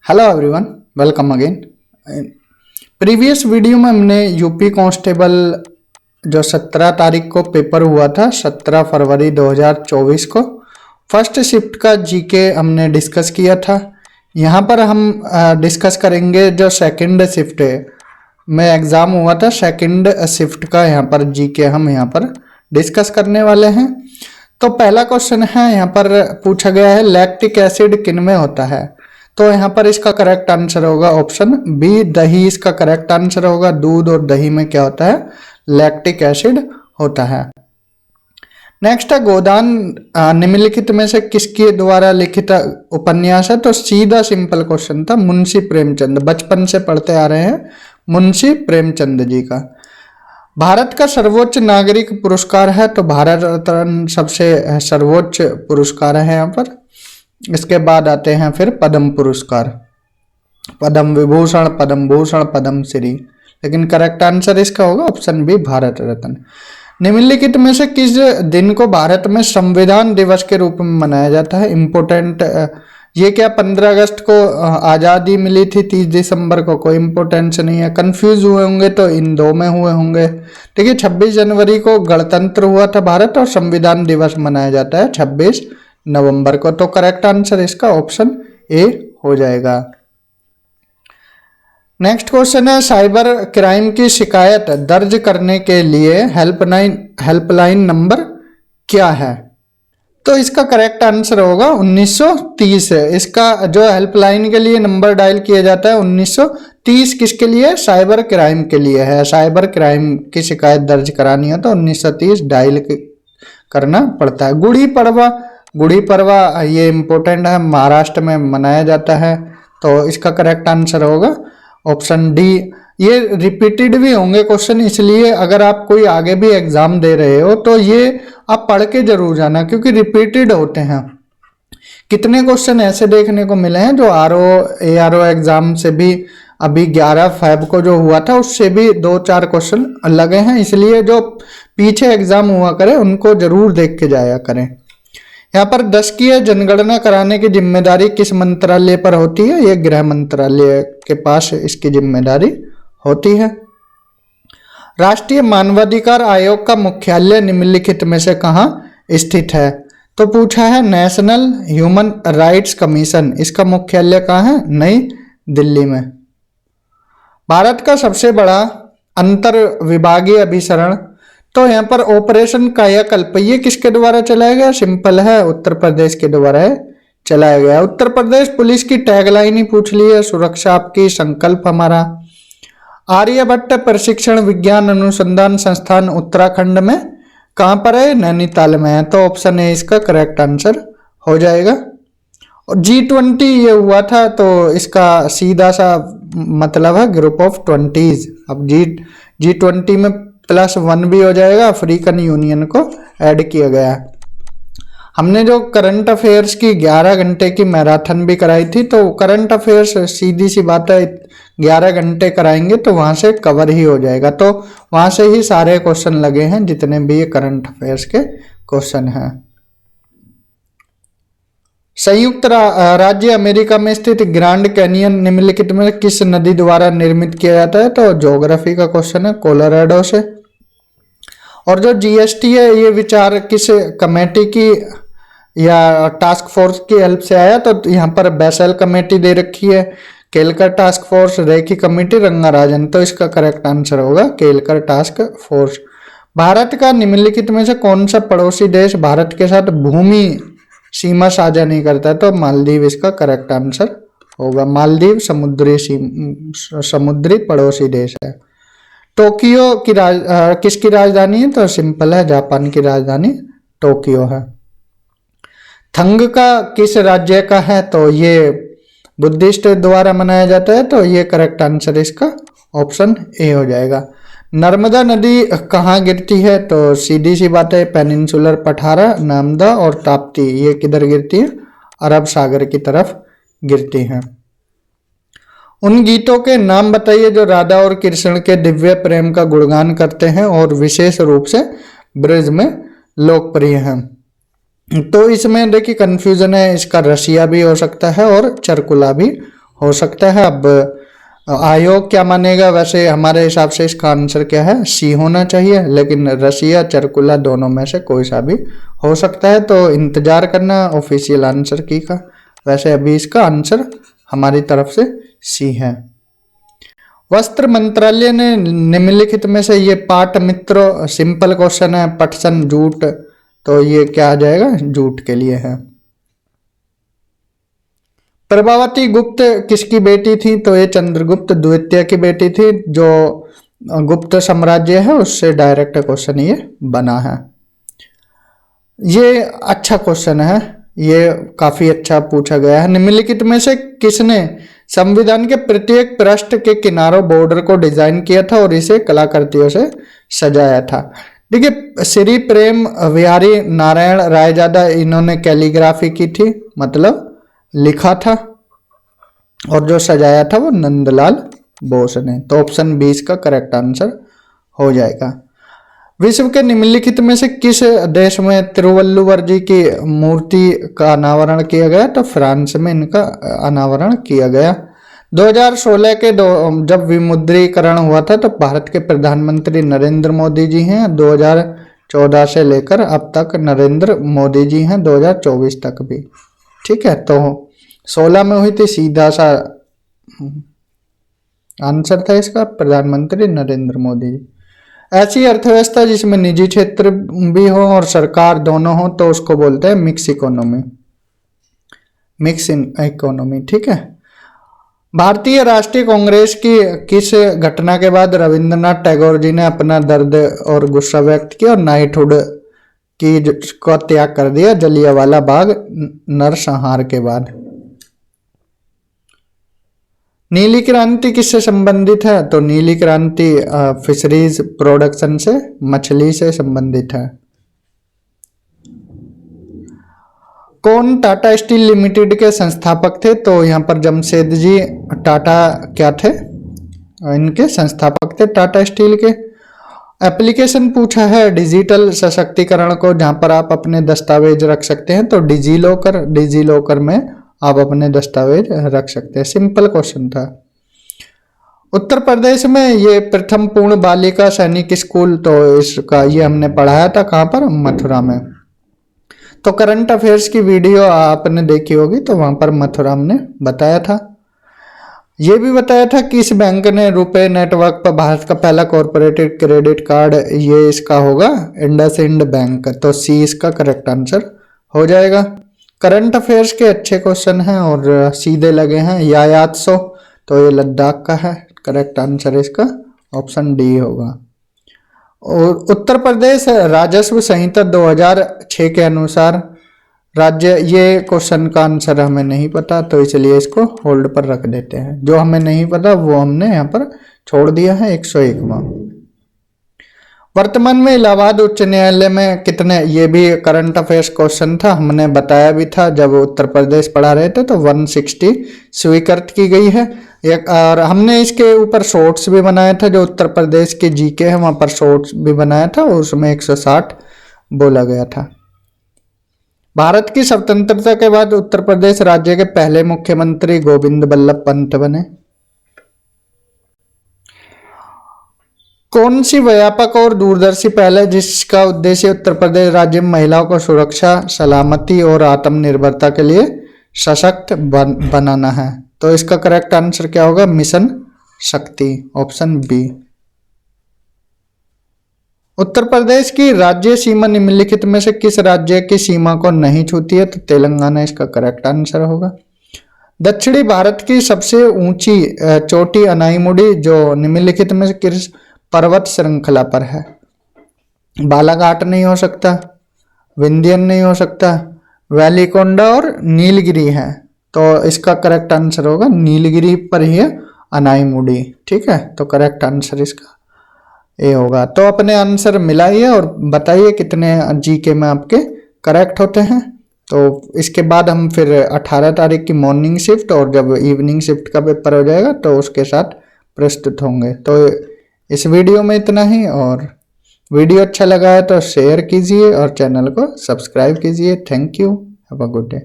Hello everyone, welcome again. Previous video में हमने UP constable जो 17 तारीख को पेपर हुआ था, 17 फरवरी 2024 को फर्स्ट शिफ्ट का जीके हमने डिस्कस किया था। यहाँ पर हम डिस्कस करेंगे जो सेकंड शिफ्ट में एग्ज़ाम हुआ था, सेकंड शिफ्ट का यहाँ पर जीके हम यहाँ पर डिस्कस करने वाले हैं। तो पहला क्वेश्चन है, यहाँ पर पूछा गया है लैक्टिक एसिड किन में होता है। तो यहाँ पर इसका करेक्ट आंसर होगा ऑप्शन बी, दही इसका करेक्ट आंसर होगा। दूध और दही में क्या होता है? लैक्टिक एसिड होता है। नेक्स्ट है गोदान निम्नलिखित में से किसके द्वारा लिखित उपन्यास है। तो सीधा सिंपल क्वेश्चन था, मुंशी प्रेमचंद, बचपन से पढ़ते आ रहे हैं, मुंशी प्रेमचंद जी का। भारत का सर्वोच्च नागरिक पुरस्कार है, तो भारत रत्न सबसे सर्वोच्च पुरस्कार है यहाँ पर। इसके बाद आते हैं फिर पद्म पुरस्कार, पद्म विभूषण, पद्म भूषण, पद्म श्री, लेकिन करेक्ट आंसर इसका होगा ऑप्शन बी, भारत रत्न। निम्नलिखित में से किस दिन को भारत में संविधान दिवस के रूप में मनाया जाता है? इम्पोर्टेंट ये क्या 15 अगस्त को आज़ादी मिली थी, 30 दिसंबर को कोई इम्पोर्टेंस नहीं है। कंफ्यूज हुए होंगे तो इन दो में हुए होंगे। देखिए 26 जनवरी को गणतंत्र हुआ था भारत और संविधान दिवस मनाया जाता है 26 नवंबर को। तो करेक्ट आंसर इसका ऑप्शन ए हो जाएगा। नेक्स्ट क्वेश्चन है, साइबर क्राइम की शिकायत दर्ज करने के लिए हेल्पलाइन नंबर क्या है? तो इसका करेक्ट आंसर होगा 1930 है। इसका जो हेल्पलाइन के लिए नंबर डायल किया जाता है 1930 किसके लिए? साइबर क्राइम के लिए है। साइबर क्राइम की शिकायत दर्ज करानी है तो 1930 डायल करना पड़ता है। गुड़ी पड़वा ये इम्पोर्टेंट है, महाराष्ट्र में मनाया जाता है, तो इसका करेक्ट आंसर होगा ऑप्शन डी। ये रिपीटेड भी होंगे क्वेश्चन, इसलिए अगर आप कोई आगे भी एग्जाम दे रहे हो तो ये आप पढ़ के जरूर जाना, क्योंकि रिपीटेड होते हैं। कितने क्वेश्चन ऐसे देखने को मिले हैं जो ARO एग्जाम से भी अभी 11 फेब को जो हुआ था उससे भी 2-4 क्वेश्चन लगे हैं, इसलिए जो पीछे एग्जाम हुआ करे उनको जरूर देख के जाया करें। यहाँ पर 10 की जनगणना कराने की जिम्मेदारी किस मंत्रालय पर होती है? ये गृह मंत्रालय के पास इसकी जिम्मेदारी होती है। राष्ट्रीय मानवाधिकार आयोग का मुख्यालय निम्नलिखित में से कहाँ स्थित है? तो पूछा है नेशनल ह्यूमन राइट्स कमीशन, इसका मुख्यालय कहाँ है? नई दिल्ली में। भारत का सबसे बड़ा अंतर विभागीय अभिसरण, तो यहाँ पर ऑपरेशन कायाकल्प ये किसके द्वारा चलाया गया? सिंपल है, उत्तर प्रदेश के द्वारा चलाया गया। उत्तर प्रदेश पुलिस की टैगलाइन ही पूछ ली है, सुरक्षा आपकी संकल्प हमारा। आर्यभट्ट प्रशिक्षण विज्ञान अनुसंधान संस्थान उत्तराखंड में कहाँ पर है? नैनीताल में है, तो ऑप्शन ए इसका करेक्ट आंसर हो जाएगा। और G20 ये हुआ था, तो इसका सीधा सा मतलब है ग्रुप ऑफ 20। अब G20 में +1 भी हो जाएगा, अफ्रीकन यूनियन को ऐड किया गया है। हमने जो करंट अफेयर्स की 11 घंटे की मैराथन भी कराई थी, तो करंट अफेयर्स सीधी सी बात है 11 घंटे कराएंगे तो वहां से कवर ही हो जाएगा, तो वहां से ही सारे क्वेश्चन लगे हैं जितने भी ये करंट अफेयर्स के क्वेश्चन हैं। संयुक्त राज्य अमेरिका में स्थित ग्रैंड कैनियन निम्नलिखित में किस नदी द्वारा निर्मित किया जाता है? तो ज्योग्राफी का क्वेश्चन है, कोलोराडो से। और जो GST है ये विचार किस कमेटी की या टास्क फोर्स की हेल्प से आया? तो यहाँ पर बेसल कमेटी दे रखी है, केलकर टास्क फोर्स, रेखी कमेटी, रंगाराजन, तो इसका करेक्ट आंसर होगा केलकर टास्क फोर्स। भारत का निम्नलिखित में से कौन सा पड़ोसी देश भारत के साथ भूमि सीमा साझा नहीं करता है? तो मालदीव इसका करेक्ट आंसर होगा। मालदीव समुद्री पड़ोसी देश है। टोक्यो की किसकी राजधानी है? तो सिंपल है, जापान की राजधानी टोक्यो है। थंग का किस राज्य का है? तो ये बुद्धिस्ट द्वारा मनाया जाता है, तो ये करेक्ट आंसर इसका ऑप्शन ए हो जाएगा। नर्मदा नदी कहाँ गिरती है? तो सीधी सी बात है, पेनिनसुलर पठारा, नामदा और ताप्ती, ये किधर गिरती है? अरब सागर की तरफ गिरती हैं। उन गीतों के नाम बताइए जो राधा और कृष्ण के दिव्य प्रेम का गुणगान करते हैं और विशेष रूप से ब्रज में लोकप्रिय हैं। तो इसमें देखिए कंफ्यूजन है, इसका रसिया भी हो सकता है और चरकुला भी हो सकता है। अब आयोग क्या मानेगा, वैसे हमारे हिसाब से इसका आंसर क्या है, सी होना चाहिए, लेकिन रसिया चरकुला दोनों में से कोई सा भी हो सकता है, तो इंतजार करना ऑफिशियल आंसर की का। वैसे अभी इसका आंसर हमारी तरफ से सी है। वस्त्र मंत्रालय ने निम्नलिखित में से ये पाट मित्रों, सिंपल क्वेश्चन है, पटसन जूट, तो ये क्या आ जाएगा, जूट के लिए है। प्रभावती गुप्त किसकी बेटी थी, तो ये चंद्रगुप्त द्वितीय की बेटी थी, जो गुप्त साम्राज्य है उससे डायरेक्ट क्वेश्चन ये बना है। ये अच्छा क्वेश्चन है, ये काफी अच्छा पूछा गया है। निम्नलिखित में से किसने संविधान के प्रत्येक पृष्ठ के किनारों बॉर्डर को डिजाइन किया था और इसे कलाकृतियों से सजाया था। देखिए, श्री प्रेम विहारी नारायण रायजादा, इन्होंने कैलीग्राफी की थी, मतलब लिखा था, और जो सजाया था वो नंदलाल बोस ने। तो ऑप्शन 20 का करेक्ट आंसर हो जाएगा। विश्व के निम्नलिखित में से किस देश में तिरुवल्लुवर जी की मूर्ति का अनावरण किया गया, तो फ्रांस में इनका अनावरण किया गया। 2016 के जब विमुद्रीकरण हुआ था तो भारत के प्रधानमंत्री नरेंद्र मोदी जी हैं। 2014 से लेकर अब तक नरेंद्र मोदी जी हैं, 2024 तक भी। ठीक है, तो 16 में हुई थी, सीधा सा आंसर था इसका प्रधानमंत्री नरेंद्र मोदी। ऐसी अर्थव्यवस्था जिसमें निजी क्षेत्र भी हो और सरकार दोनों हो, तो उसको बोलते हैं मिक्स इकोनॉमी, मिक्स इकोनॉमी। ठीक है। भारतीय राष्ट्रीय कांग्रेस की किस घटना के बाद रविंद्रनाथ टैगोर जी ने अपना दर्द और गुस्सा व्यक्त किया और नाइटहुड की को त्याग कर दिया, जलियांवाला बाग नरसंहार के बाद। नीली क्रांति किससे संबंधित है, तो नीली क्रांति फिशरीज प्रोडक्शन से, मछली से संबंधित है। कौन टाटा स्टील लिमिटेड के संस्थापक थे, तो यहाँ पर जमशेद जी टाटा क्या थे, इनके संस्थापक थे टाटा स्टील के। एप्लीकेशन पूछा है डिजिटल सशक्तिकरण को, जहां पर आप अपने दस्तावेज रख सकते हैं, तो डिजीलॉकर में आप अपने दस्तावेज रख सकते हैं। सिंपल क्वेश्चन था। उत्तर प्रदेश में ये प्रथम पूर्ण बालिका सैनिक स्कूल, तो इसका ये हमने पढ़ाया था कहाँ पर, मथुरा में। तो करंट अफेयर्स की वीडियो आपने देखी होगी, तो वहां पर मथुरा ने बताया था। ये भी बताया था कि इस बैंक ने रुपए नेटवर्क पर भारत का पहला कॉर्पोरेटेड क्रेडिट कार्ड, ये इसका होगा इंडसइंड बैंक, तो सी इसका करेक्ट आंसर हो जाएगा। करंट अफेयर्स के अच्छे क्वेश्चन हैं और सीधे लगे हैं। यायात्सो, तो ये लद्दाख का है, करेक्ट आंसर इसका ऑप्शन डी होगा। और उत्तर प्रदेश राजस्व संहिता 2006 के अनुसार राज्य, ये क्वेश्चन का आंसर हमें नहीं पता, तो इसलिए इसको होल्ड पर रख देते हैं। जो हमें नहीं पता वो हमने यहाँ पर छोड़ दिया है। 101वां। वर्तमान में इलाहाबाद उच्च न्यायालय में कितने, ये भी करंट अफेयर्स क्वेश्चन था, हमने बताया भी था जब उत्तर प्रदेश पढ़ा रहे थे, तो 160 स्वीकृत की गई है। और हमने इसके ऊपर शॉर्ट्स भी बनाया था, जो उत्तर प्रदेश के जीके है वहां पर शॉर्ट्स भी बनाया था, उसमें 160 बोला गया था। भारत की स्वतंत्रता के बाद उत्तर प्रदेश राज्य के पहले मुख्यमंत्री गोविंद बल्लभ पंत बने। कौन सी व्यापक और दूरदर्शी पहल है जिसका उद्देश्य उत्तर प्रदेश राज्य में महिलाओं को सुरक्षा, सलामती और आत्मनिर्भरता के लिए सशक्त बनाना है, तो इसका करेक्ट आंसर क्या होगा, मिशन शक्ति, ऑप्शन बी। उत्तर प्रदेश की राज्य सीमा निम्नलिखित में से किस राज्य की सीमा को नहीं छूती है, तो तेलंगाना इसका करेक्ट आंसर होगा। दक्षिणी भारत की सबसे ऊंची चोटी अनाईमुड़ी, जो निम्नलिखित में से किस पर्वत श्रृंखला पर है, बालाघाट नहीं हो सकता, विंध्यन नहीं हो सकता, वेलिकोंडा और नीलगिरी है, तो इसका करेक्ट आंसर होगा नीलगिरी पर ही है अनाईमुड़ी। ठीक है, तो करेक्ट आंसर इसका ए होगा। तो अपने आंसर मिलाइए और बताइए कितने जीके में आपके करेक्ट होते हैं। तो इसके बाद हम फिर 18 तारीख की मॉर्निंग शिफ्ट और जब इवनिंग शिफ्ट का पेपर हो जाएगा तो उसके साथ प्रस्तुत होंगे। तो इस वीडियो में इतना ही, और वीडियो अच्छा लगा है तो शेयर कीजिए और चैनल को सब्सक्राइब कीजिए। Thank you, have a good day.